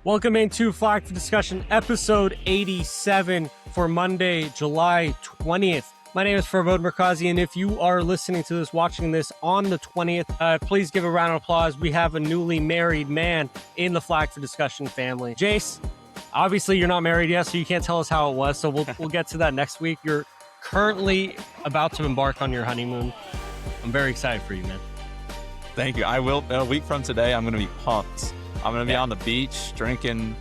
Welcome into Flag for Discussion, episode 87 for Monday, July 20th. My name is Farbod Merkazi, and if you are listening to this, watching this on the 20th, please give a round of applause. We have a newly married man in the Flag for Discussion family. Jace, obviously you're not married yet, so you can't tell us how it was, so we'll get to that next week. You're currently about to embark on your honeymoon. I'm very excited for you, man. Thank you. I will. A week from today, I'm going to be pumped. I'm going to be on the beach drinking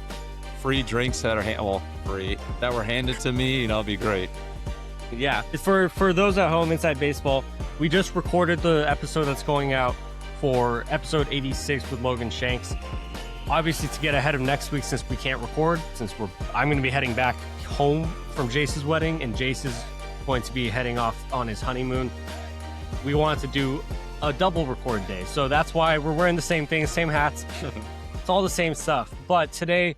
free drinks that are free that were handed to me. It'll be great. Yeah. For those at home inside baseball, we just recorded the episode that's going out for episode 86 with Logan Shanks. Obviously, to get ahead of next week, since we can't record, I'm going to be heading back home from Jace's wedding, and Jace is going to be heading off on his honeymoon. We wanted to do a double record day, so that's why we're wearing the same things, same hats. It's all the same stuff. But today,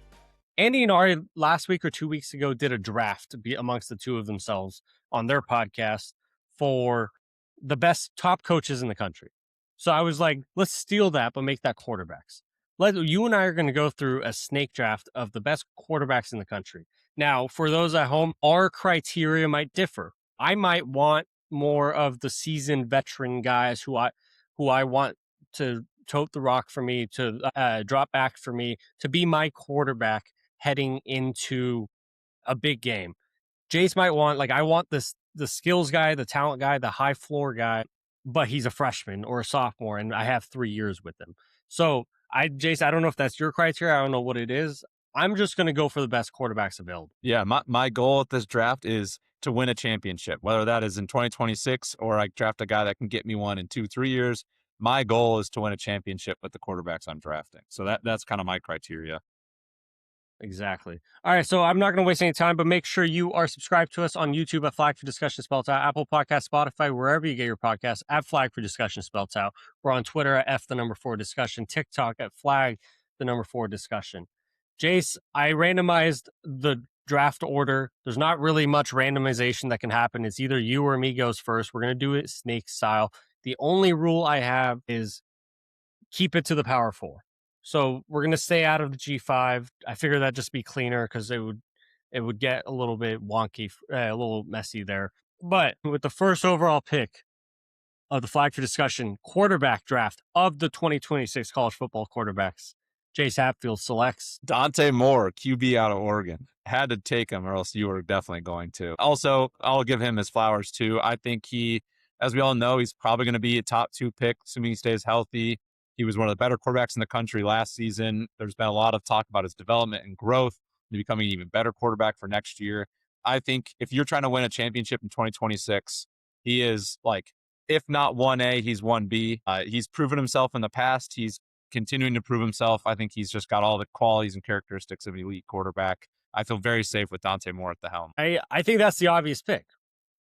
Andy and Ari last week or 2 weeks ago did a draft amongst the two of themselves on their podcast for the best top coaches in the country. So I was like, let's steal that, but make that quarterbacks. You and I are going to go through a snake draft of the best quarterbacks in the country. Now, for those at home, our criteria might differ. I might want more of the seasoned veteran guys who I want to tote the rock for me, to drop back for me, to be my quarterback heading into a big game. Jace might want, I want the skills guy, the talent guy, the high floor guy, but he's a freshman or a sophomore, and I have 3 years with him. So Jace, I don't know if that's your criteria. I don't know what it is. I'm just going to go for the best quarterbacks available. Yeah, my goal at this draft is to win a championship, whether that is in 2026 or I draft a guy that can get me one in 2-3 years. My goal is to win a championship with the quarterbacks I'm drafting. So that's kind of my criteria. Exactly. All right, so I'm not going to waste any time, but make sure you are subscribed to us on YouTube at Flag for Discussion spelled out, Apple Podcasts, Spotify, wherever you get your podcasts, at Flag for Discussion spelled out. We're on Twitter at F4Discussion, TikTok at Flag 4 Discussion. Jace, I randomized the draft order. There's not really much randomization that can happen. It's either you or me goes first. We're going to do it snake style. The only rule I have is keep it to the power four. So we're going to stay out of the G5. I figure that'd just be cleaner because it would get a little bit wonky, a little messy there. But with the first overall pick of the Flag for Discussion quarterback draft of the 2026 college football quarterbacks, Jace Hatfield selects Dante Moore, QB out of Oregon. Had to take him or else you were definitely going to. Also, I'll give him his flowers too. I think as we all know, he's probably going to be a top 2 pick, assuming he stays healthy. He was one of the better quarterbacks in the country last season. There's been a lot of talk about his development and growth to becoming an even better quarterback for next year. I think if you're trying to win a championship in 2026, he is if not 1A, he's 1B. He's proven himself in the past. He's continuing to prove himself. I think he's just got all the qualities and characteristics of an elite quarterback. I feel very safe with Dante Moore at the helm. I think that's the obvious pick.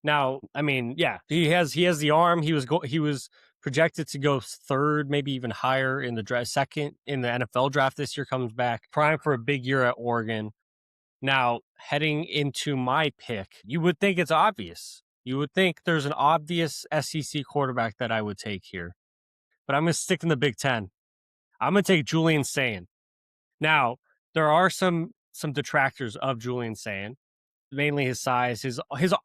Now, I mean, yeah, he has the arm. He was projected to go third, maybe even higher in the draft, second in the NFL draft this year, comes back prime for a big year at Oregon. Now, heading into my pick, you would think it's obvious. You would think there's an obvious SEC quarterback that I would take here, but I'm going to stick in the Big Ten. I'm going to take Julian Sayin. Now, there are some detractors of Julian Sayin, mainly his size.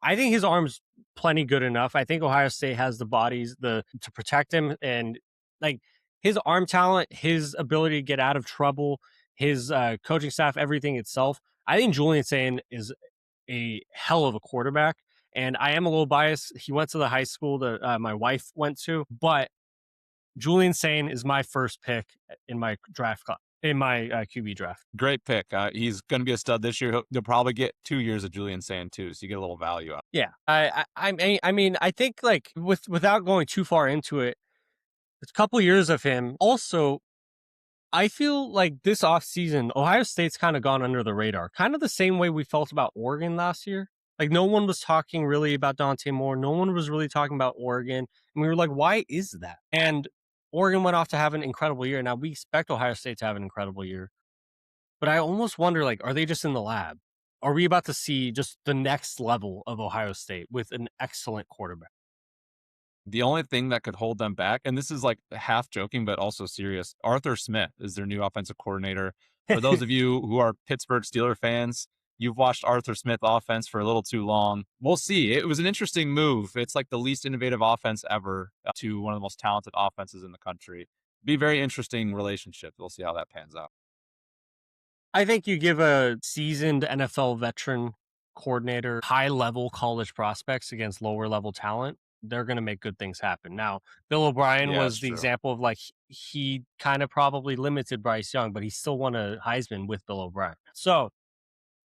I think his arm's plenty good enough. I think Ohio State has the bodies to protect him, and his arm talent, his ability to get out of trouble, his coaching staff, everything itself. I think Julian Sayin is a hell of a quarterback, and I am a little biased. He went to the high school that my wife went to, but Julian Sayin is my first pick in my draft class. In my QB draft. Great pick. He's going to be a stud this year. You'll probably get 2 years of Julian Sayin too, so you get a little value out. Yeah, I mean, I think without going too far into it, it's a couple years of him. Also, I feel like this offseason, Ohio State's kind of gone under the radar, kind of the same way we felt about Oregon last year. No one was talking really about Dante Moore. No one was really talking about Oregon, and we were like, why is that? And Oregon went off to have an incredible year. Now, we expect Ohio State to have an incredible year. But I almost wonder, are they just in the lab? Are we about to see just the next level of Ohio State with an excellent quarterback? The only thing that could hold them back, and this is half joking, but also serious, Arthur Smith is their new offensive coordinator. For those of you who are Pittsburgh Steelers fans, you've watched Arthur Smith offense for a little too long. We'll see. It was an interesting move. It's like the least innovative offense ever to one of the most talented offenses in the country. Be a very interesting relationship. We'll see how that pans out. I think you give a seasoned NFL veteran coordinator high-level college prospects against lower-level talent, they're going to make good things happen. Now, Bill O'Brien was the example of like he kind of probably limited Bryce Young, but he still won a Heisman with Bill O'Brien. So,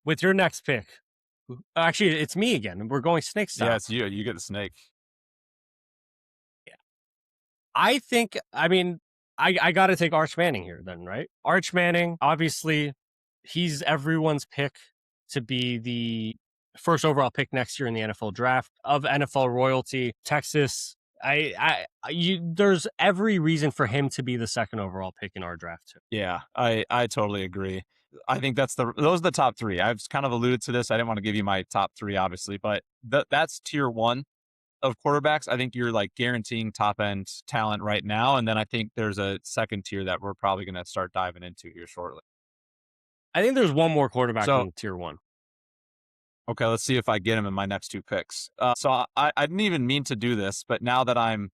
with your next pick, actually, it's me again. We're going snake style. Yeah, it's you. You get the snake. Yeah. I think, I got to take Arch Manning here then, right? Arch Manning, obviously, he's everyone's pick to be the first overall pick next year in the NFL draft of NFL royalty. Texas, there's every reason for him to be the second overall pick in our draft too. Yeah, I totally agree. I think those are the top three. I've kind of alluded to this. I didn't want to give you my top three, obviously, but that's tier one of quarterbacks. I think you're like guaranteeing top end talent right now. And then I think there's a second tier that we're probably going to start diving into here shortly. I think there's one more quarterback in tier one. Okay, let's see if I get him in my next two picks. So I didn't even mean to do this, but now that I'm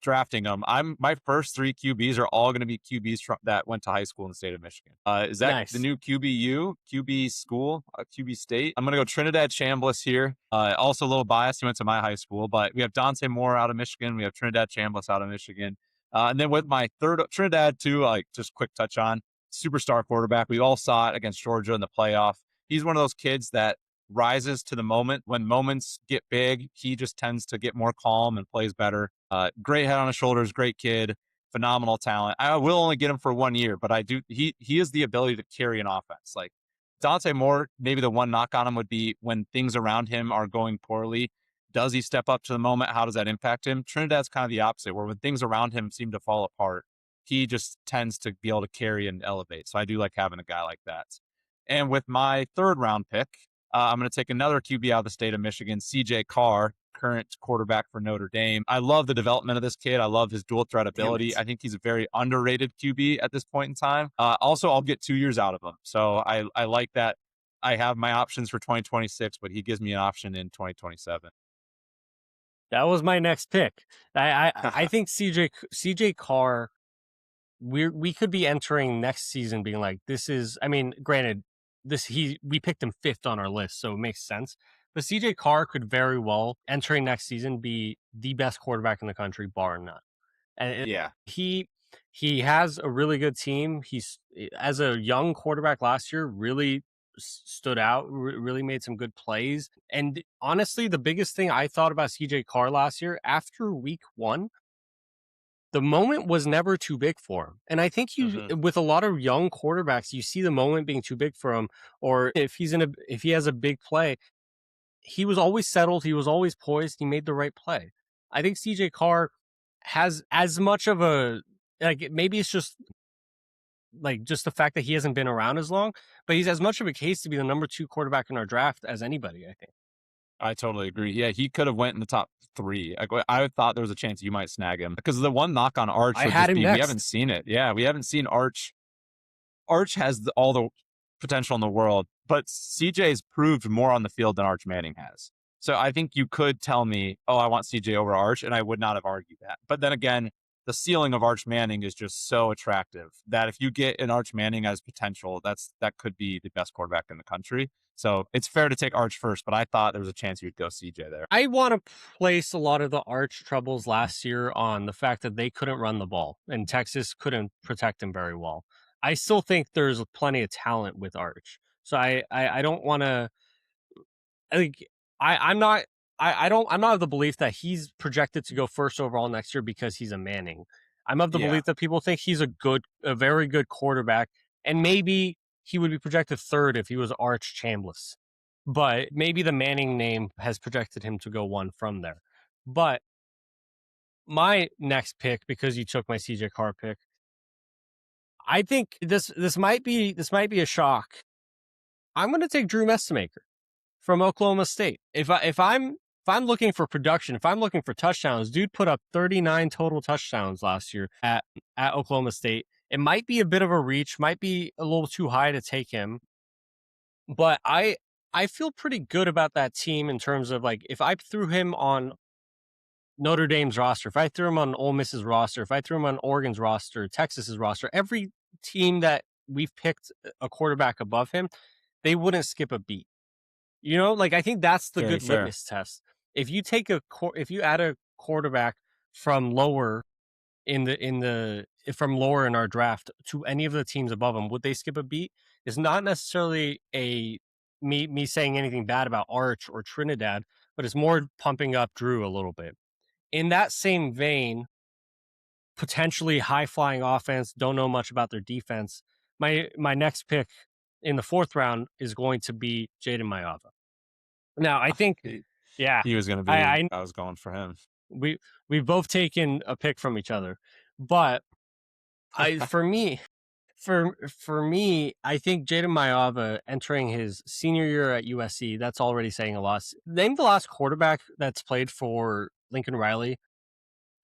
drafting them, my first three QBs are all going to be QBs that went to high school in the state of Michigan. Is that nice? The new QBU, QB school, QB state? I'm going to go Trinidad Chambliss here. Also a little biased. He went to my high school, but we have Dante Moore out of Michigan. We have Trinidad Chambliss out of Michigan. And then with my third, Trinidad too, like just quick touch on, superstar quarterback. We all saw it against Georgia in the playoff. He's one of those kids that rises to the moment. When moments get big, he just tends to get more calm and plays better. Great head on his shoulders, great kid, phenomenal talent. I will only get him for 1 year, but he has the ability to carry an offense. Like Dante Moore, maybe the one knock on him would be when things around him are going poorly. Does he step up to the moment? How does that impact him? Trinidad's kind of the opposite, where when things around him seem to fall apart, he just tends to be able to carry and elevate. So I do like having a guy like that. And with my third round pick, I'm going to take another QB out of the state of Michigan, CJ Carr, current quarterback for Notre Dame. I love the development of this kid. I love his dual threat ability. I think he's a very underrated QB at this point in time. Also, I'll get 2 years out of him. So I like that. I have my options for 2026, but he gives me an option in 2027. That was my next pick. I think CJ Carr, we could be entering next season being like, this is, granted, we picked him fifth on our list, so it makes sense. But CJ Carr could very well, entering next season, be the best quarterback in the country, bar none. And he has a really good team. He's, as a young quarterback last year, really stood out, really made some good plays. And honestly, the biggest thing I thought about CJ Carr last year, after week 1, the moment was never too big for him. And I think with a lot of young quarterbacks, you see the moment being too big for him, or if he has a big play, he was always settled. He was always poised. He made the right play. I think CJ Carr has as much of a, like, maybe it's just the fact that he hasn't been around as long, but he's as much of a case to be the number 2 quarterback in our draft as anybody, I think. I totally agree. Yeah, he could have went in the top 3. I thought there was a chance you might snag him, because the one knock on Arch would just be, we haven't seen it. Yeah, we haven't seen Arch. Arch has all the potential in the world, but CJ's proved more on the field than Arch Manning has. So I think you could tell me, oh, I want CJ over Arch, and I would not have argued that. But then again, the ceiling of Arch Manning is just so attractive that if you get an Arch Manning as potential, that could be the best quarterback in the country. So it's fair to take Arch first, but I thought there was a chance you'd go CJ there. I want to place a lot of the Arch troubles last year on the fact that they couldn't run the ball and Texas couldn't protect him very well. I still think there's plenty of talent with Arch. So I don't want to, I'm not of the belief that he's projected to go first overall next year because he's a Manning. I'm of the belief that people think he's a very good quarterback, and maybe he would be projected third if he was Arch Chambliss. But maybe the Manning name has projected him to go 1 from there. But my next pick, because you took my CJ Carr pick, I think this might be a shock. I'm going to take Drew Mestemaker from Oklahoma State. If I'm looking for production, if I'm looking for touchdowns, dude put up 39 total touchdowns last year at Oklahoma State. It might be a bit of a reach, might be a little too high to take him, but I feel pretty good about that team in terms of like if I threw him on Notre Dame's roster, if I threw him on Ole Miss's roster, if I threw him on Oregon's roster, Texas's roster, every team that we've picked a quarterback above him, they wouldn't skip a beat. You know, like I think that's the Very good fair. litmus test. If you take if you add a quarterback from lower from lower in our draft to any of the teams above them, would they skip a beat? It's not necessarily a me saying anything bad about Arch or Trinidad, but it's more pumping up Drew a little bit. In that same vein, potentially high flying offense, don't know much about their defense. My next pick in the 4th round is going to be Jaden Mayava. Now, I think, yeah, He was going to be, I I was going for him. we've both taken a pick from each other, but for me, I think Jaden Mayava entering his senior year at USC, that's already saying a lot. Name the last quarterback that's played for Lincoln Riley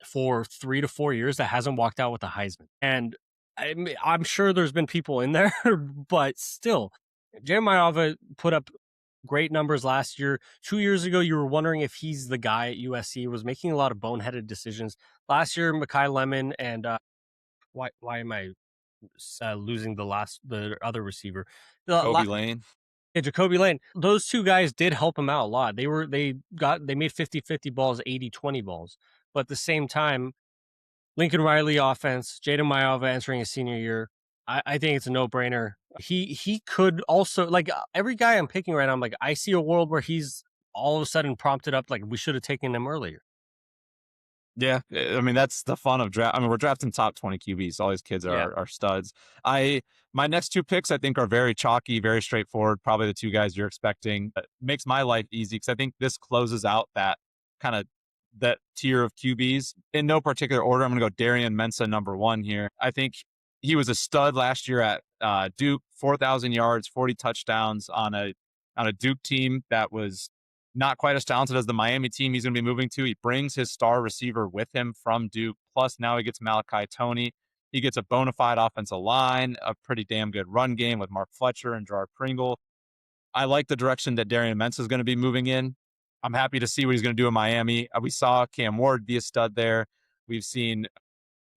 for 3 to 4 years that hasn't walked out with a Heisman. And I'm sure there's been people in there, but still, Jaden Mayava put up great numbers last year. 2 years ago, you were wondering if he's the guy at USC. Was making a lot of boneheaded decisions. Last year, Mekhi Lemon and why am I losing the other receiver? Kobe Lane. Yeah, Jacoby Lane. Those two guys did help him out a lot. They made 50-50 balls, 80-20 balls. But at the same time, Lincoln Riley offense, Jaden Mayava entering his senior year, I think it's a no-brainer. He could also, like, every guy I'm picking right now, I'm like, I see a world where he's all of a sudden prompted up, like, we should have taken him earlier. Yeah, I mean that's the fun of draft. I mean we're drafting top 20 QBs. All these kids are studs. My next 2 picks I think are very chalky, very straightforward. Probably the 2 guys you're expecting. It makes my life easy because I think this closes out that kind of that tier of QBs in no particular order. I'm going to go Darian Mensah number 1 here. I think he was a stud last year at Duke, 4,000 yards, 40 touchdowns on a Duke team that was not quite as talented as the Miami team he's going to be moving to. He brings his star receiver with him from Duke. Plus, now he gets Malachi Toney. He gets a bona fide offensive line, a pretty damn good run game with Mark Fletcher and Gerard Pringle. I like the direction that Darian Mensah is going to be moving in. I'm happy to see what he's going to do in Miami. We saw Cam Ward be a stud there. We've seen,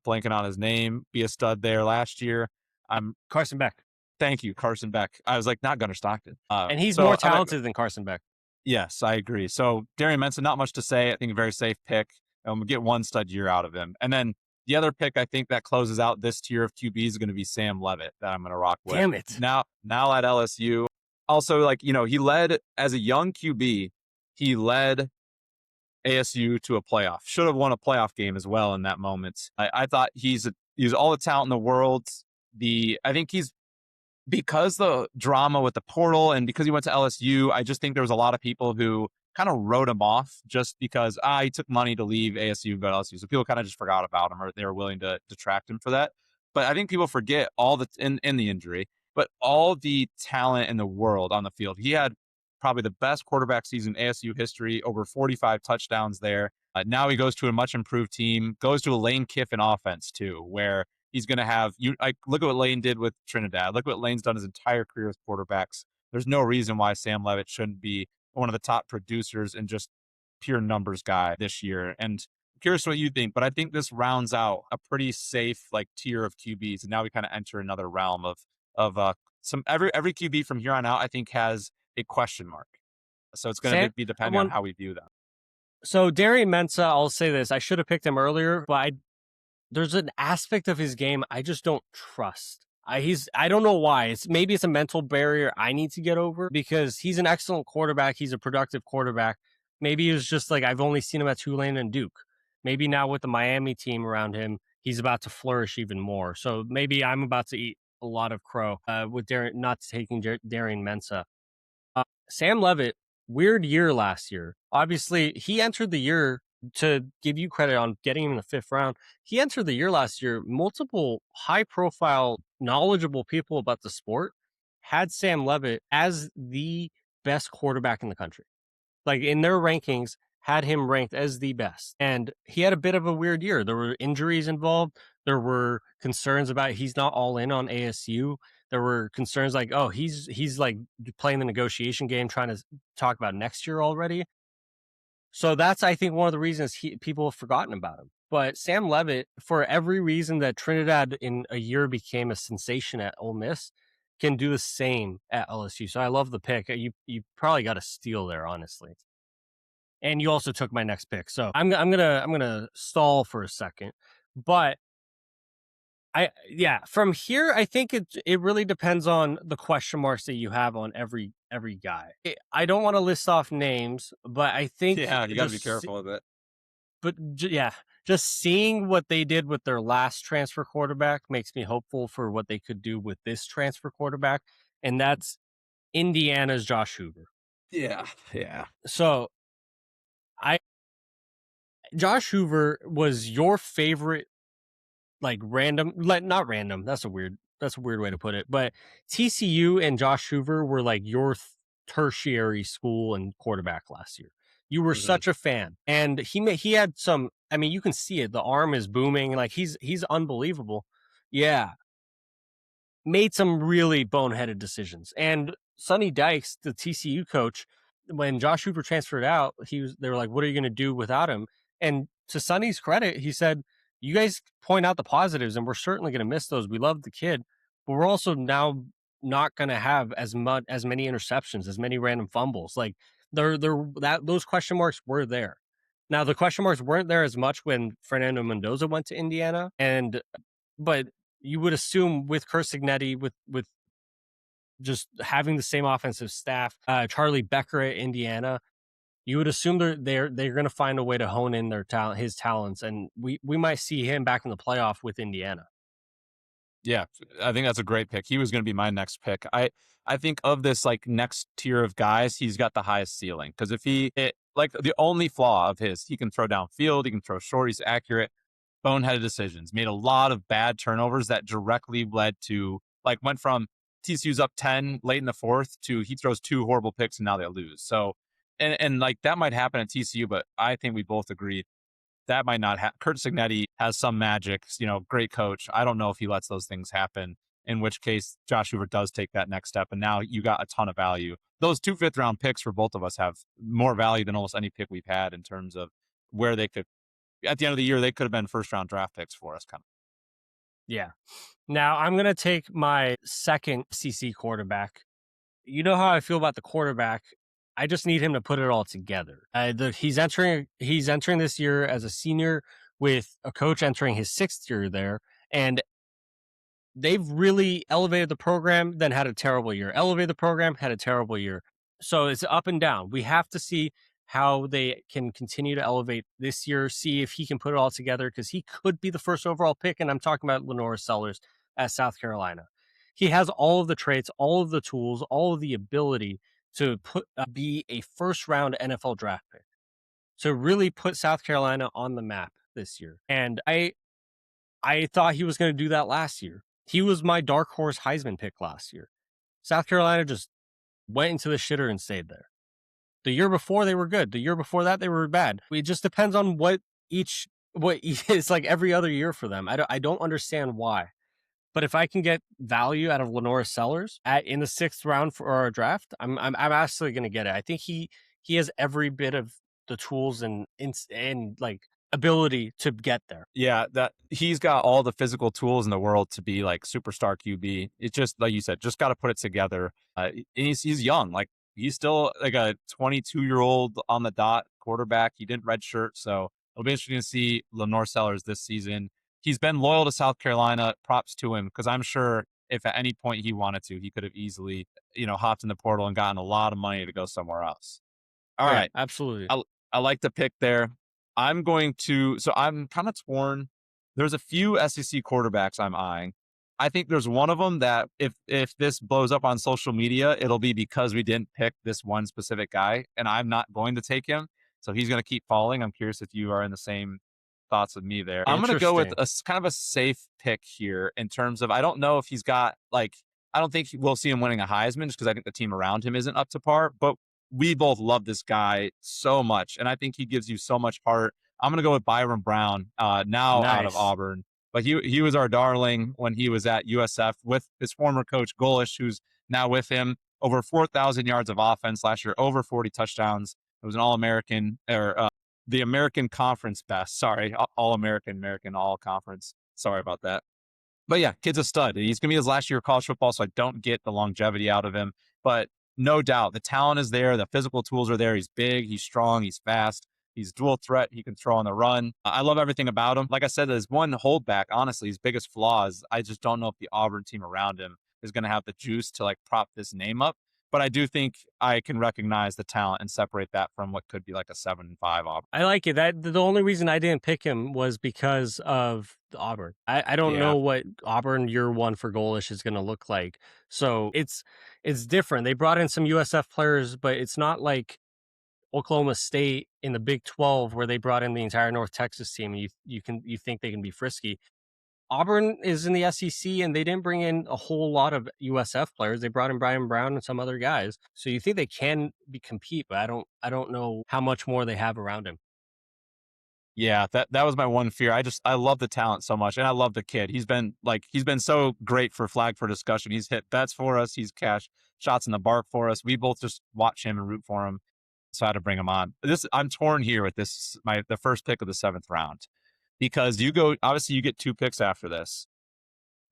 blanking on his name, be a stud there last year. Carson Beck. Thank you, Carson Beck. I was like, not Gunnar Stockton. And he's more talented than Carson Beck. Yes, I agree. So Darian Mensah, not much to say. I think a very safe pick. We'll get 1 stud year out of him. And then the other pick I think that closes out this tier of QBs is going to be Sam Levitt that I'm going to rock with. Damn it. Now at LSU. Also, like, he led as a young QB, he led ASU to a playoff. Should have won a playoff game as well in that moment. I thought he's all the talent in the world. I think he's, because the drama with the portal and because he went to LSU, I just think there was a lot of people who kind of wrote him off just because he took money to leave ASU and go to LSU. So people kind of just forgot about him, or they were willing to detract him for that. But I think people forget all the in the injury, but all the talent in the world on the field. He had probably the best quarterback season in ASU history, over 45 touchdowns there. Now he goes to a much improved team, goes to a Lane Kiffin offense too, where he's going to have look at what Lane did with Trinidad. Look what Lane's done his entire career with quarterbacks. There's no reason why Sam Levitt shouldn't be one of the top producers and just pure numbers guy this year. And I'm curious what you think, but I think this rounds out a pretty safe tier of QBs. And now we kind of enter another realm of some every QB from here on out, I think, has a question mark. So it's going to be depending on how we view them. So Darian Mensah, I'll say this: I should have picked him earlier, but there's an aspect of his game I just don't trust. I don't know why. Maybe it's a mental barrier I need to get over, because he's an excellent quarterback. He's a productive quarterback. Maybe it was just like I've only seen him at Tulane and Duke. Maybe now with the Miami team around him, he's about to flourish even more. So maybe I'm about to eat a lot of crow with not taking Darian Mensah. Sam Levitt, weird year last year. Obviously, he entered the year, to give you credit on getting him in the 5th round, he entered the year last year. Multiple high-profile, knowledgeable people about the sport had Sam Levitt as the best quarterback in the country. Like, in their rankings, had him ranked as the best. And he had a bit of a weird year. There were injuries involved. There were concerns about he's not all in on ASU. There were concerns like, oh, he's like playing the negotiation game, trying to talk about next year already. So that's, I think, one of the reasons people have forgotten about him. But Sam Levitt, for every reason that Trinidad in a year became a sensation at Ole Miss, can do the same at LSU. So I love the pick. You probably got a steal there, honestly. And you also took my next pick. So I'm gonna stall for a second. But from here, I think it really depends on the question marks that you have on every guy. I don't want to list off names, but I think you got to be careful with it. But just seeing what they did with their last transfer quarterback makes me hopeful for what they could do with this transfer quarterback, and that's Indiana's Josh Hoover. Yeah. So Josh Hoover was your favorite, like not random. That's a weird way to put it. But TCU and Josh Hoover were like your tertiary school and quarterback last year. You were such a fan, and he had some. I mean, you can see it. The arm is booming. Like he's unbelievable. Yeah, made some really boneheaded decisions. And Sonny Dykes, the TCU coach, when Josh Hoover transferred out, they were like, "What are you going to do without him?" And to Sonny's credit, he said, "You guys point out the positives, and we're certainly going to miss those. We love the kid, but we're also now not going to have as many interceptions, as many random fumbles. Like those question marks were there. Now the question marks weren't there as much when Fernando Mendoza went to Indiana, but you would assume with Kursignetti, with just having the same offensive staff, Charlie Becker at Indiana, you would assume they're going to find a way to hone in his talents, and we might see him back in the playoff with Indiana." Yeah, I think that's a great pick. He was going to be my next pick. I think of this like next tier of guys, he's got the highest ceiling because like the only flaw of his, he can throw downfield, he can throw short, he's accurate. Boneheaded decisions, made a lot of bad turnovers that directly led to went from TCU's up 10 late in the fourth to he throws 2 horrible picks and now they lose. So, and like that might happen at TCU, but I think we both agree that might not happen. Kurt Signetti has some magic, great coach. I don't know if he lets those things happen, in which case Josh Hoover does take that next step. And now you got a ton of value. Those 2 fifth-round picks for both of us have more value than almost any pick we've had in terms of where they could, at the end of the year, they could have been first-round draft picks for us. Kind of. Yeah. Now I'm going to take my second CC quarterback. You know how I feel about the quarterback. I just need him to put it all together. He's entering this year as a senior with a coach entering his 6th year there, and they've really elevated the program, then had a terrible year. Elevated the program, had a terrible year. So it's up and down. We have to see how they can continue to elevate this year, see if he can put it all together, because he could be the first overall pick, and I'm talking about Lenora Sellers at South Carolina. He has all of the traits, all of the tools, all of the ability to be a first-round NFL draft pick, to really put South Carolina on the map this year. And I thought he was going to do that last year. He was my dark horse Heisman pick last year. South Carolina just went into the shitter and stayed there. The year before they were good. The year before that they were bad. It just depends on what it's like every other year for them. I don't understand why. But if I can get value out of Lenora Sellers in the 6th round for our draft, I'm absolutely going to get it. I think he has every bit of the tools and like ability to get there. Yeah, that he's got all the physical tools in the world to be like superstar QB. It's just like you said, just got to put it together. He's young, like he's still like a 22-year-old on the dot quarterback. He didn't redshirt, so it'll be interesting to see Lenore Sellers this season. He's been loyal to South Carolina. Props to him, because I'm sure if at any point he wanted to, he could have easily, hopped in the portal and gotten a lot of money to go somewhere else. All right, absolutely. I like the pick there. I'm kind of torn. There's a few SEC quarterbacks I'm eyeing. I think there's one of them that if this blows up on social media, it'll be because we didn't pick this one specific guy, and I'm not going to take him. So he's going to keep falling. I'm curious if you are in the same thoughts with me there. I'm going to go with a kind of a safe pick here in terms of, I don't know if he's got I don't think we'll see him winning a Heisman just because I think the team around him isn't up to par, but we both love this guy so much, and I think he gives you so much heart. I'm going to go with Byron Brown, out of Auburn. but he was our darling when he was at USF with his former coach Golish, who's now with him. Over 4,000 yards of offense last year, over 40 touchdowns. It was an All-American, or the American Conference best. Sorry, All-American, All-Conference. Sorry about that. But yeah, kid's a stud. He's going to be his last year of college football, so I don't get the longevity out of him. But no doubt, the talent is there. The physical tools are there. He's big. He's strong. He's fast. He's dual threat. He can throw on the run. I love everything about him. Like I said, there's one holdback. Honestly, his biggest flaw is I just don't know if the Auburn team around him is going to have the juice to like prop this name up. But I do think I can recognize the talent and separate that from what could be like a 7-5 Auburn. I like it. That the only reason I didn't pick him was because of Auburn. I don't know what Auburn year one for Golish is going to look like. So it's different. They brought in some USF players, but it's not like Oklahoma State in the Big 12 where they brought in the entire North Texas team and you think they can be frisky. Auburn is in the SEC and they didn't bring in a whole lot of USF players. They brought in Brian Brown and some other guys. So you think they can compete, but I don't know how much more they have around him. Yeah, that was my one fear. I love the talent so much, and I love the kid. He's been so great for Flag for Discussion. He's hit bets for us. He's cashed shots in the bark for us. We both just watch him and root for him. So I had to bring him on. I'm torn here with the first pick of the 7th round, because you get 2 picks after this.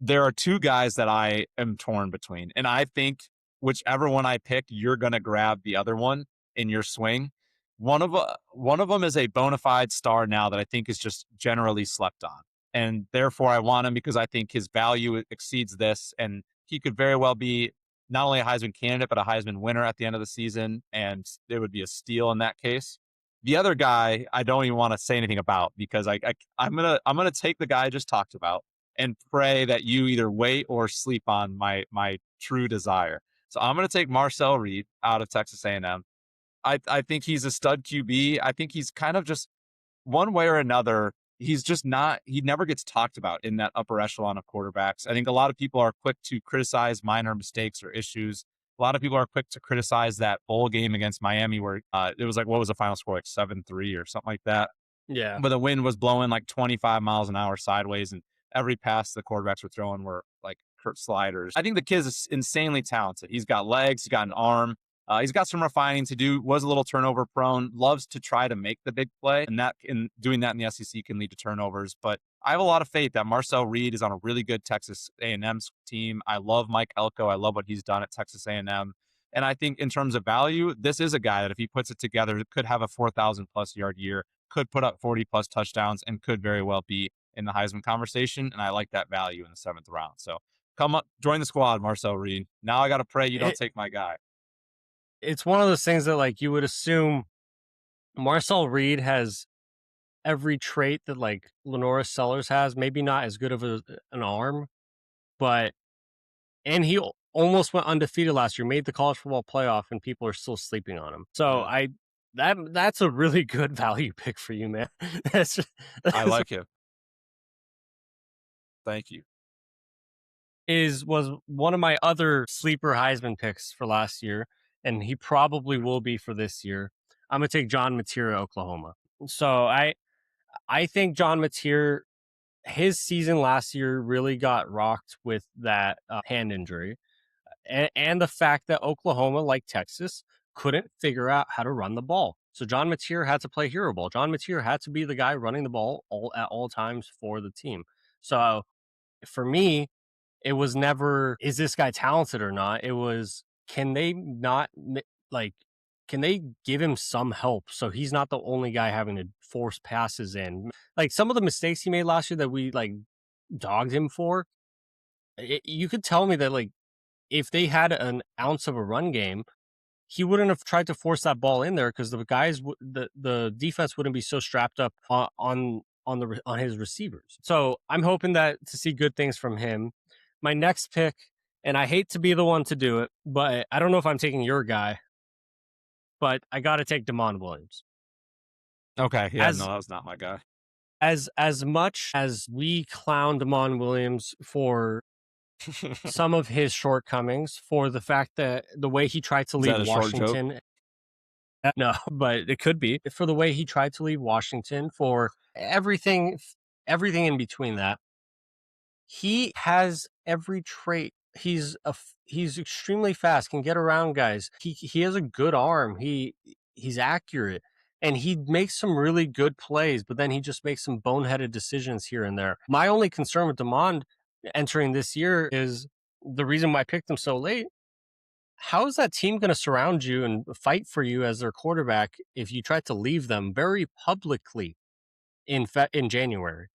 There are 2 guys that I am torn between, and I think whichever one I pick, you're gonna grab the other one in your swing. One of them is a bona fide star now that I think is just generally slept on, and therefore I want him because I think his value exceeds this, and he could very well be not only a Heisman candidate but a Heisman winner at the end of the season, and it would be a steal in that case. The other guy I don't even want to say anything about because I'm gonna take the guy I just talked about and pray that you either wait or sleep on my true desire. So I'm gonna take Marcel Reed out of Texas A&M. I think he's a stud QB. I think he's kind of just one way or another. He's just not, he never gets talked about in that upper echelon of quarterbacks. I think a lot of people are quick to criticize minor mistakes or issues. A lot of people are quick to criticize that bowl game against Miami where it was like, what was the final score? Like 7-3 or something like that. Yeah. But the wind was blowing like 25 miles an hour sideways, and every pass the quarterbacks were throwing were like Kurt sliders. I think the kid is insanely talented. He's got legs, he's got an arm. He's got some refining to do, was a little turnover prone, loves to try to make the big play, and doing that in the SEC can lead to turnovers. But I have a lot of faith that Marcel Reed is on a really good Texas A&M team. I love Mike Elko. I love what he's done at Texas A&M. And I think in terms of value, this is a guy that if he puts it together, could have a 4,000 plus yard year, could put up 40 plus touchdowns, and could very well be in the Heisman conversation. And I like that value in the 7th round. So come up, join the squad, Marcel Reed. Now I got to pray you don't take my guy. It's one of those things that like you would assume Marcel Reed has every trait that like Lenora Sellers has, maybe not as good of an arm, and he almost went undefeated last year, made the college football playoff, and people are still sleeping on him. So that's a really good value pick for you, man. I like it. Thank you. Was one of my other sleeper Heisman picks for last year, and he probably will be for this year. I'm gonna take John Mateer, Oklahoma. So I think John Mateer, his season last year really got rocked with that hand injury, and the fact that Oklahoma, like Texas, couldn't figure out how to run the ball. So John Mateer had to play hero ball. John Mateer had to be the guy running the ball at all times for the team. So for me, it was never, is this guy talented or not? It was, can they give him some help so he's not the only guy having to force passes in? Like some of the mistakes he made last year that we like dogged him for, you could tell me that like if they had an ounce of a run game, he wouldn't have tried to force that ball in there because the guys, the defense wouldn't be so strapped up on his receivers. So I'm hoping to see good things from him. My next pick, and I hate to be the one to do it, but I don't know if I'm taking your guy, but I got to take Damon Williams. Okay, yeah, no, that was not my guy. As much as we clown Damon Williams for some of his shortcomings, for the fact that the way he tried to leave Washington. No, but it could be for the way he tried to leave Washington, for everything in between that. He has every trait. He's extremely fast, can get around guys. He has a good arm. He's accurate, and he makes some really good plays, but then he just makes some boneheaded decisions here and there. My only concern with Demond entering this year is the reason why I picked him so late. How is that team going to surround you and fight for you as their quarterback if you try to leave them very publicly in January?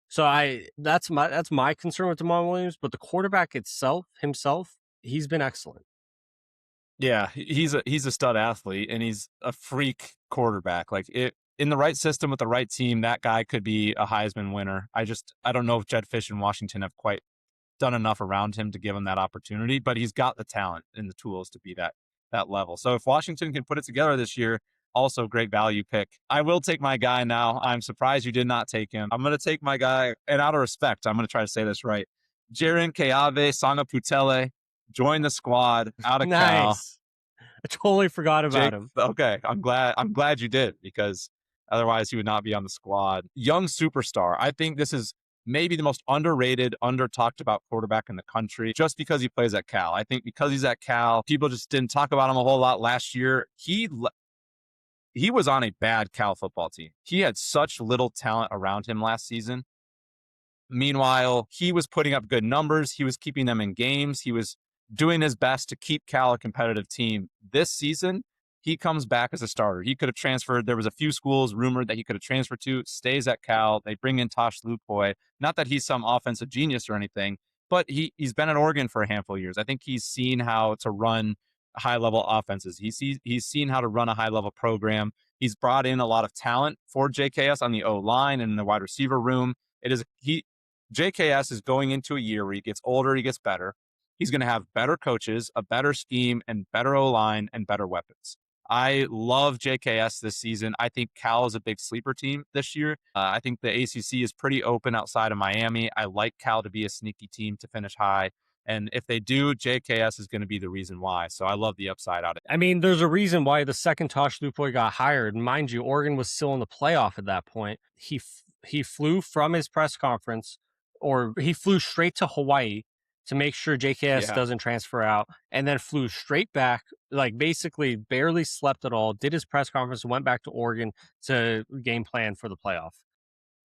So that's my concern with Damon Williams, but the quarterback himself, he's been excellent. Yeah, he's a stud athlete, and he's a freak quarterback. Like, in the right system with the right team, that guy could be a Heisman winner. I don't know if Jed Fish and Washington have quite done enough around him to give him that opportunity, but he's got the talent and the tools to be that level. So if Washington can put it together this year, also great value pick. I will take my guy now. I'm surprised you did not take him. I'm going to take my guy, and out of respect, I'm going to try to say this right. Jaren Keave Sangaputele joined the squad out of Cal. Nice. I totally forgot about him. Okay, I'm glad you did, because otherwise he would not be on the squad. Young superstar. I think this is maybe the most underrated, under-talked about quarterback in the country, just because he plays at Cal. I think because he's at Cal, people just didn't talk about him a whole lot last year. He was on a bad Cal football team. He had such little talent around him last season. Meanwhile, he was putting up good numbers. He was keeping them in games. He was doing his best to keep Cal a competitive team. This season, he comes back as a starter. He could have transferred. There was a few schools rumored that he could have transferred to, stays at Cal. They bring in Tosh Lupoy. Not that he's some offensive genius or anything, but he's been at Oregon for a handful of years. I think he's seen how to run high-level offenses. He's seen how to run a high-level program. He's brought in a lot of talent for JKS on the O-line and in the wide receiver room. JKS is going into a year where he gets older, he gets better. He's going to have better coaches, a better scheme, and better O-line and better weapons. I love JKS this season. I think Cal is a big sleeper team this year. I think the ACC is pretty open outside of Miami. I like Cal to be a sneaky team to finish high. And if they do, JKS is going to be the reason why. So I love the upside out of it. I mean, there's a reason why the second Tosh Lupoy got hired. And mind you, Oregon was still in the playoff at that point. He flew from his press conference, or he flew straight to Hawaii to make sure JKS doesn't transfer out, and then flew straight back, like basically barely slept at all, did his press conference, went back to Oregon to game plan for the playoff.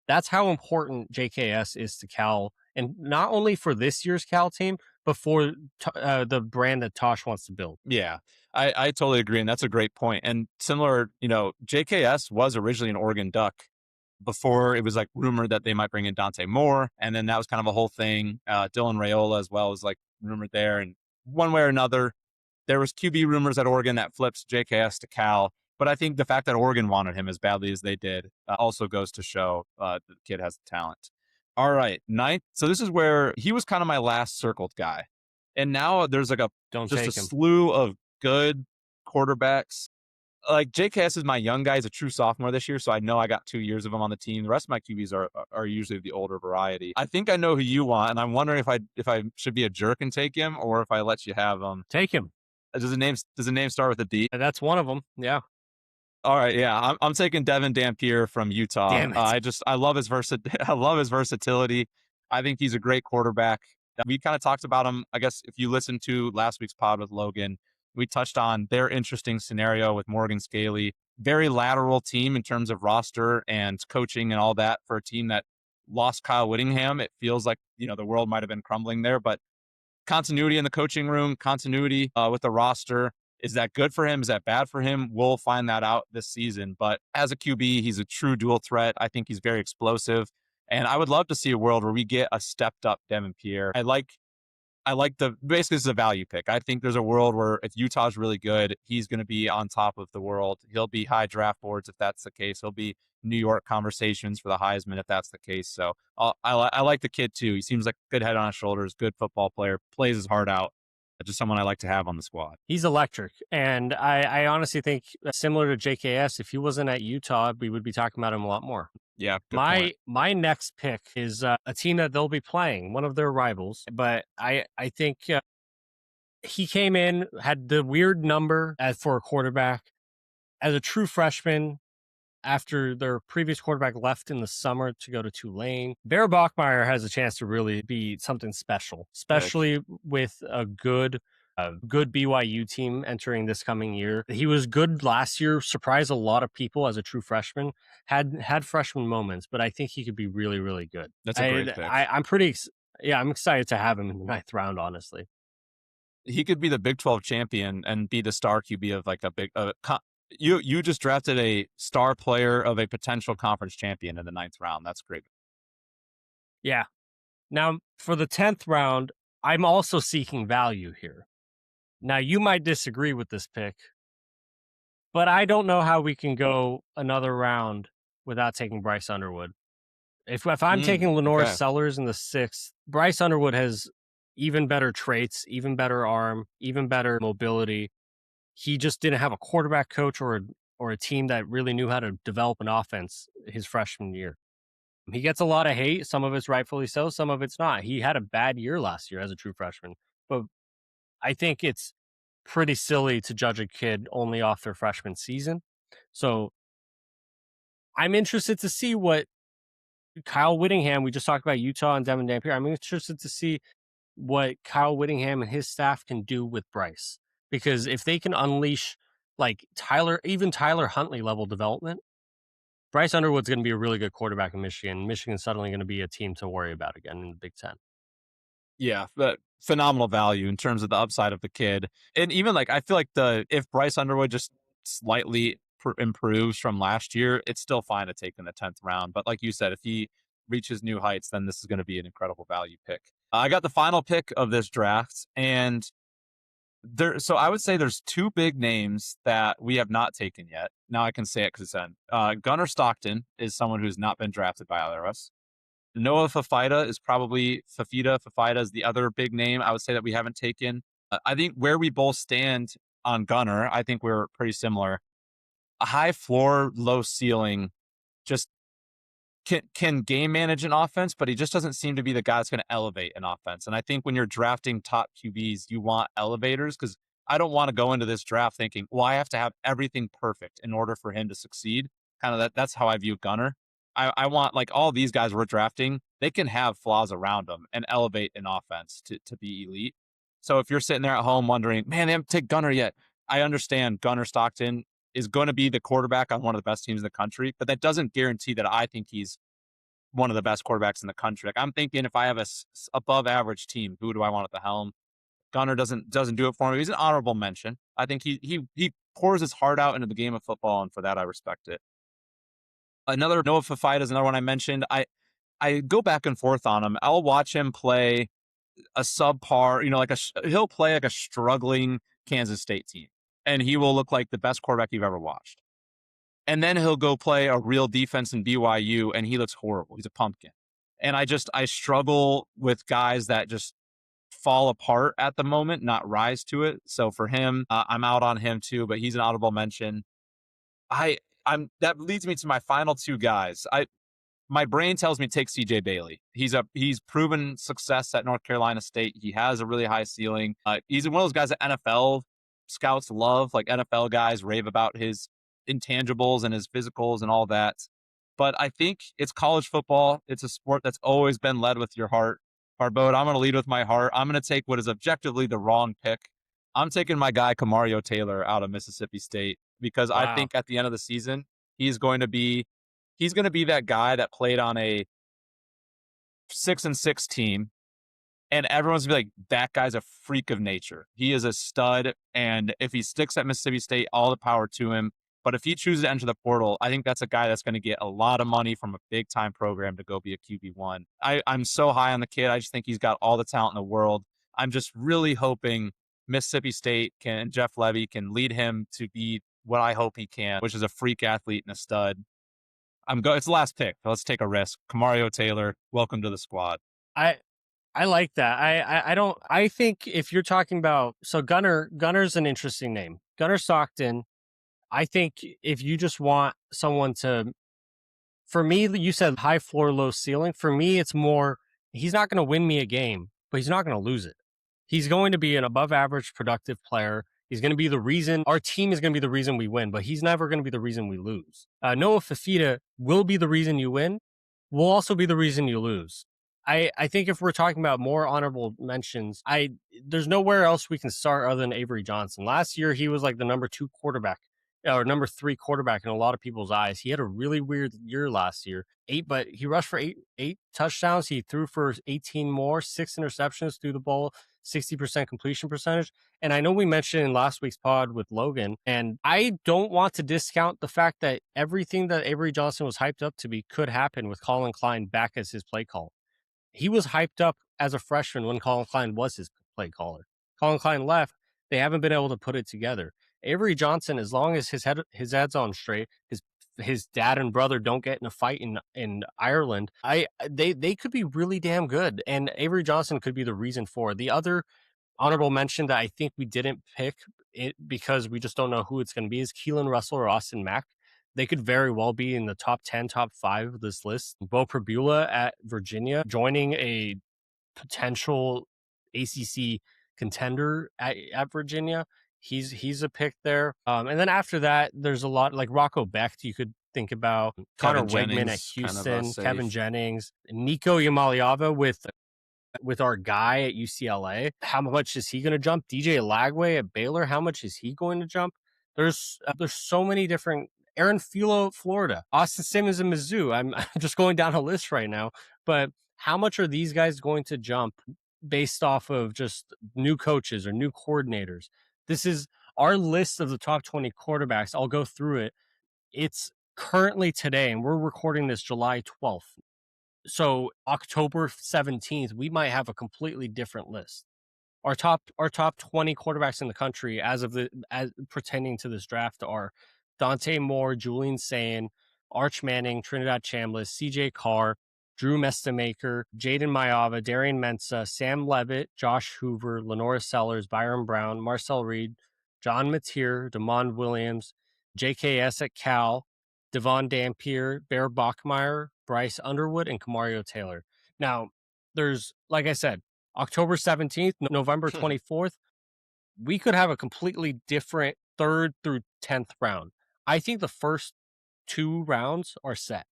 That's how important JKS is to Cal, and not only for this year's Cal team, but for the brand that Tosh wants to build. Yeah, I totally agree, and that's a great point. And similar, JKS was originally an Oregon Duck before it was like rumored that they might bring in Dante Moore. And then that was kind of a whole thing. Dylan Raiola as well was like rumored there. And one way or another, there was QB rumors at Oregon that flips JKS to Cal. But I think the fact that Oregon wanted him as badly as they did also goes to show the kid has the talent. All right, ninth. So this is where he was kind of my last circled guy. And now there's like a slew of good quarterbacks. Like, JKS is my young guy. He's a true sophomore this year, so I know I got 2 years of him on the team. The rest of my QBs are usually the older variety. I think I know who you want, and I'm wondering if I should be a jerk and take him, or if I let you have him. Take him. Does the name start with a D? That's one of them. Yeah. All right, yeah, I'm taking Devon Dampier from Utah. Damn it. I love his versatility. I think he's a great quarterback. We kind of talked about him. I guess if you listened to last week's pod with Logan, we touched on their interesting scenario with Morgan Scaley. Very lateral team in terms of roster and coaching and all that for a team that lost Kyle Whittingham. It feels like, the world might have been crumbling there, but continuity in the coaching room, continuity with the roster. Is that good for him? Is that bad for him? We'll find that out this season. But as a QB, he's a true dual threat. I think he's very explosive. And I would love to see a world where we get a stepped up Devon Pierre. I like basically this is a value pick. I think there's a world where if Utah's really good, he's going to be on top of the world. He'll be high draft boards if that's the case. He'll be New York conversations for the Heisman if that's the case. So I like the kid too. He seems like a good head on his shoulders, good football player, plays his heart out. Just someone I like to have on the squad. He's electric. And I honestly think similar to JKS, if he wasn't at Utah, we would be talking about him a lot more. Yeah. My next pick is a team that they'll be playing, one of their rivals. But I think he came in, had the weird number for a quarterback. As a true freshman, after their previous quarterback left in the summer to go to Tulane. Bear Bachmeier has a chance to really be something special, especially with a good BYU team entering this coming year. He was good last year, surprised a lot of people as a true freshman. Had freshman moments, but I think he could be really, really good. That's a great pick. I'm excited to have him in the 9th round, honestly. He could be the Big 12 champion and be the star QB of like a big. You just drafted a star player of a potential conference champion in the 9th round. That's great. Yeah. Now for the 10th round, I'm also seeking value here. Now you might disagree with this pick, but I don't know how we can go another round without taking Bryce Underwood. If I'm taking Lenore Sellers in the 6th, Bryce Underwood has even better traits, even better arm, even better mobility. He just didn't have a quarterback coach or a team that really knew how to develop an offense his freshman year. He gets a lot of hate. Some of it's rightfully so. Some of it's not. He had a bad year last year as a true freshman. But I think it's pretty silly to judge a kid only off their freshman season. So I'm interested to see what Kyle Whittingham, we just talked about Utah and Devon Dampier. I'm interested to see what Kyle Whittingham and his staff can do with Bryce. Because if they can unleash like Tyler Huntley level development, Bryce Underwood's going to be a really good quarterback in Michigan. Michigan's suddenly going to be a team to worry about again in the Big Ten. Yeah, but phenomenal value in terms of the upside of the kid. And even like, I feel like if Bryce Underwood just slightly improves from last year, it's still fine to take in the 10th round. But like you said, if he reaches new heights, then this is going to be an incredible value pick. I got the final pick of this draft, and so I would say there's 2 big names that we have not taken yet. Now I can say it because it's in. Gunnar Stockton is someone who's not been drafted by either of us. Noah Fafita is probably Fafita is the other big name I would say that we haven't taken. I think where we both stand on Gunnar, I think we're pretty similar. A high floor, low ceiling, just can game manage an offense, but he just doesn't seem to be the guy that's going to elevate an offense. And I think when you're drafting top QBs, you want elevators, because I don't want to go into this draft thinking, well, I have to have everything perfect in order for him to succeed. Kind of that's how I view Gunnar. I want, like, all these guys we're drafting, they can have flaws around them and elevate an offense to be elite. So if you're sitting there at home wondering, man, they haven't taken Gunnar yet, I understand Gunnar Stockton is going to be the quarterback on one of the best teams in the country, but that doesn't guarantee that I think he's one of the best quarterbacks in the country. Like, I'm thinking if I have a above average team, who do I want at the helm? Gunnar doesn't do it for me. He's an honorable mention. I think he pours his heart out into the game of football, and for that I respect it. Another Noah Fafita is another one I mentioned. I go back and forth on him. I'll watch him play a subpar, he'll play like a struggling Kansas State team, and he will look like the best quarterback you've ever watched. And then he'll go play a real defense in BYU, and he looks horrible. He's a pumpkin. And I struggle with guys that just fall apart at the moment, not rise to it. So for him, I'm out on him too, but he's an audible mention. That leads me to my final 2 guys. My brain tells me take CJ Bailey. He's proven success at North Carolina State. He has a really high ceiling. He's one of those guys that NFL scouts love, like NFL guys rave about his intangibles and his physicals and all that. But I think it's college football. It's a sport that's always been led with your heart. Farbod, I'm going to lead with my heart. I'm going to take what is objectively the wrong pick. I'm taking my guy Kamario Taylor out of Mississippi State, because I think at the end of the season, he's going to be that guy that played on a 6-6 team, and everyone's gonna be like, that guy's a freak of nature. He is a stud, and if he sticks at Mississippi State, all the power to him. But if he chooses to enter the portal, I think that's a guy that's going to get a lot of money from a big-time program to go be a QB1. I'm so high on the kid. I just think he's got all the talent in the world. I'm just really hoping Mississippi State Jeff Levy can lead him to be what I hope he can, which is a freak athlete and a stud. It's the last pick. Let's take a risk. Kamario Taylor, welcome to the squad. I like that. I think if you're talking about, so Gunner's an interesting name. Gunnar Stockton. I think if you just want someone to, for me, you said high floor, low ceiling. For me, it's more, he's not going to win me a game, but he's not going to lose it. He's going to be an above average productive player. He's going to be the reason our team is going to be the reason we win, but he's never going to be the reason we lose. Noah Fafita will be the reason you win, will also be the reason you lose. I think if we're talking about more honorable mentions, there's nowhere else we can start other than Avery Johnson. Last year, he was like the number 2 quarterback or number 3 quarterback in a lot of people's eyes. He had a really weird year last year. But he rushed for eight touchdowns. He threw for 18 more, 6 interceptions, threw the ball, 60% completion percentage. And I know we mentioned in last week's pod with Logan, and I don't want to discount the fact that everything that Avery Johnson was hyped up to be could happen with Colin Klein back as his play caller. He was hyped up as a freshman when Colin Klein was his play caller. Colin Klein left. They haven't been able to put it together. Avery Johnson, as long as his head's on straight, his dad and brother don't get in a fight in Ireland, they could be really damn good. And Avery Johnson could be the reason for it. The other honorable mention that I think we didn't pick it because we just don't know who it's going to be is Keelan Russell or Austin Mack. They could very well be in the top 10, top 5 of this list. Bo Prabula at Virginia joining a potential ACC contender at Virginia. He's a pick there. And then after that, there's a lot like Rocco Becht. You could think about Connor Wegman at Houston, Kevin Jennings, Nico Yamaliava with our guy at UCLA. How much is he going to jump? DJ Lagway at Baylor. How much is he going to jump? There's so many different. Aaron Philo, Florida. Austin Simmons and Mizzou. I'm just going down a list right now. But how much are these guys going to jump based off of just new coaches or new coordinators? This is our list of the top 20 quarterbacks. I'll go through it. It's currently today, and we're recording this July 12th. So October 17th, we might have a completely different list. Our top 20 quarterbacks in the country as pertaining to this draft are Dante Moore, Julian Sayin, Arch Manning, Trinidad Chambliss, CJ Carr, Drew Mestemaker, Jaden Mayava, Darian Mensah, Sam Levitt, Josh Hoover, Lenora Sellers, Byron Brown, Marcel Reed, John Mateer, Damon Williams, JKS at Cal, Devon Dampier, Bear Bachmeyer, Bryce Underwood, and Kamario Taylor. Now, there's, like I said, October 17th, November 24th, we could have a completely different 3rd through 10th round. I think the first 2 rounds are set.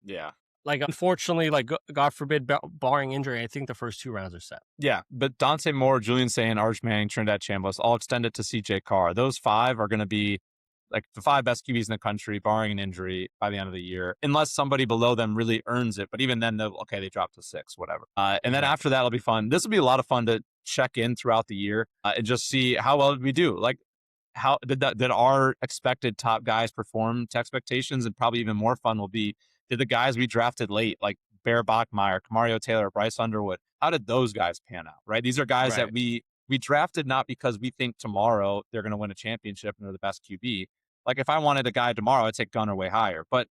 Yeah. Like, unfortunately, like, God forbid, barring injury, I think the first 2 rounds are set. Yeah, but Dante Moore, Julian Sayin, Arch Manning, Trinidad Chambliss, all extended to CJ Carr. Those 5 are going to be like the 5 best QBs in the country, barring an injury by the end of the year, unless somebody below them really earns it. But even then, they dropped to 6, whatever. And then after that, it'll be fun. This will be a lot of fun to check in throughout the year and just see how well did we do. Like, how did our expected top guys perform to expectations? And probably even more fun will be, did the guys we drafted late, like Bear Bachmeyer, Kamario Taylor, Bryce Underwood, how did those guys pan out, right? These are guys that we drafted not because we think tomorrow they're going to win a championship and they're the best QB. Like, if I wanted a guy tomorrow, I'd take Gunner way higher. But,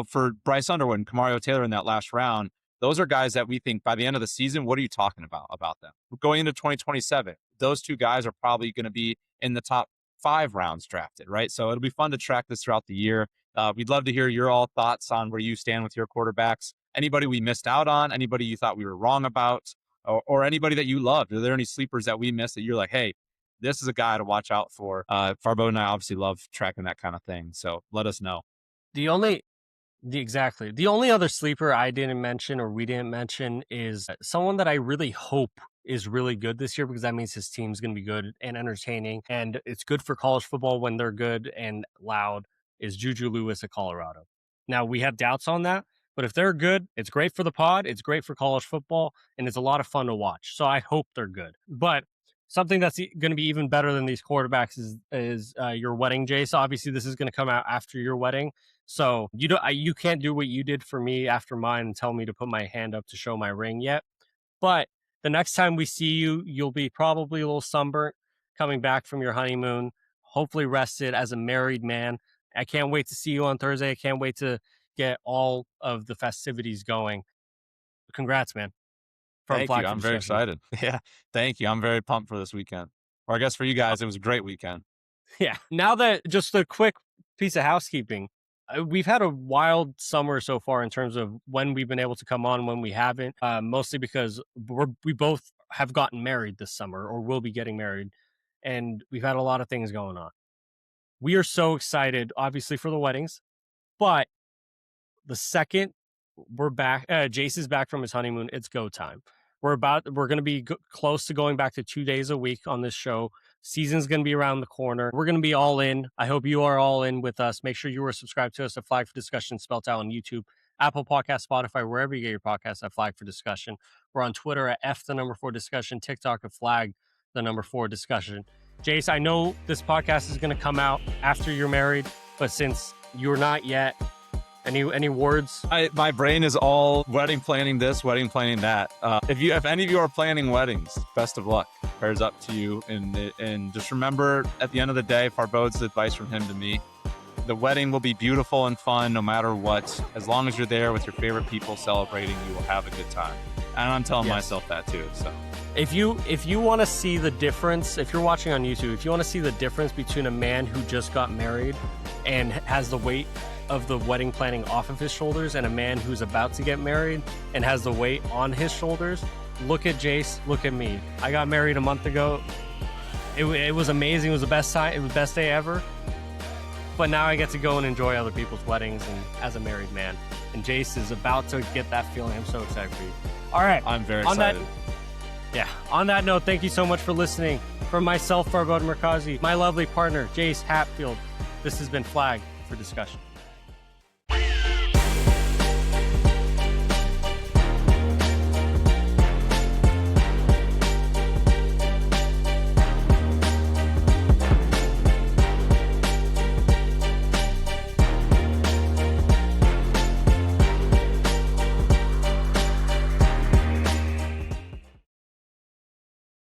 for Bryce Underwood and Kamario Taylor in that last round, those are guys that we think by the end of the season, what are you talking about them? Going into 2027, those 2 guys are probably going to be in the top 5 rounds drafted, right? So it'll be fun to track this throughout the year. We'd love to hear your all thoughts on where you stand with your quarterbacks. Anybody we missed out on, anybody you thought we were wrong about, or anybody that you loved. Are there any sleepers that we missed that you're like, hey, this is a guy to watch out for? Farbod and I obviously love tracking that kind of thing. So let us know. The only other sleeper I didn't mention or we didn't mention is someone that I really hope is really good this year, because that means his team's going to be good and entertaining. And it's good for college football when they're good and loud, is Juju Lewis at Colorado. Now, we have doubts on that, but if they're good, it's great for the pod, it's great for college football, and it's a lot of fun to watch. So I hope they're good. But something that's going to be even better than these quarterbacks is your wedding, Jace. Obviously, this is going to come out after your wedding, so you can't do what you did for me after mine and tell me to put my hand up to show my ring yet. But the next time we see you, you'll be probably a little sunburnt, coming back from your honeymoon, hopefully rested as a married man. I can't wait to see you on Thursday. I can't wait to get all of the festivities going. Congrats, man. Thank you. I'm very excited. Yeah. Thank you. I'm very pumped for this weekend. Or I guess for you guys, it was a great weekend. Yeah. Now that, just a quick piece of housekeeping, we've had a wild summer so far in terms of when we've been able to come on, when we haven't, mostly because we both have gotten married this summer or will be getting married. and we've had a lot of things going on. We are so excited, obviously, for the weddings, but the second we're back, Jace is back from his honeymoon, it's go time. We're going to be close to going back to 2 days a week on this show. Season's going to be around the corner. We're going to be all in. I hope you are all in with us. Make sure you are subscribed to us at Flag for Discussion, spelled out on YouTube, Apple Podcast, Spotify, wherever you get your podcasts at Flag for Discussion. We're on Twitter at F4Discussion, TikTok at Flag 4 Discussion. Jace, I know this podcast is going to come out after you're married, but since you're not yet, any words? My brain is all wedding planning this, wedding planning that. If any of you are planning weddings, best of luck. Prayers up to you, and just remember, at the end of the day, Farbod's advice from him to me: the wedding will be beautiful and fun no matter what. As long as you're there with your favorite people celebrating, you will have a good time. And I'm telling myself that too. So if you want to see the difference, if you're watching on YouTube, if you want to see the difference between a man who just got married and has the weight of the wedding planning off of his shoulders and a man who's about to get married and has the weight on his shoulders, look at Jace, look at me. I got married a month ago. It was amazing. It was the best time. It was the best day ever. But now I get to go and enjoy other people's weddings and as a married man. And Jace is about to get that feeling. I'm so excited for you. All right. I'm very excited. On that note, thank you so much for listening. From myself, Farbod Merkazi, my lovely partner, Jace Hatfield, this has been Flag for Discussion.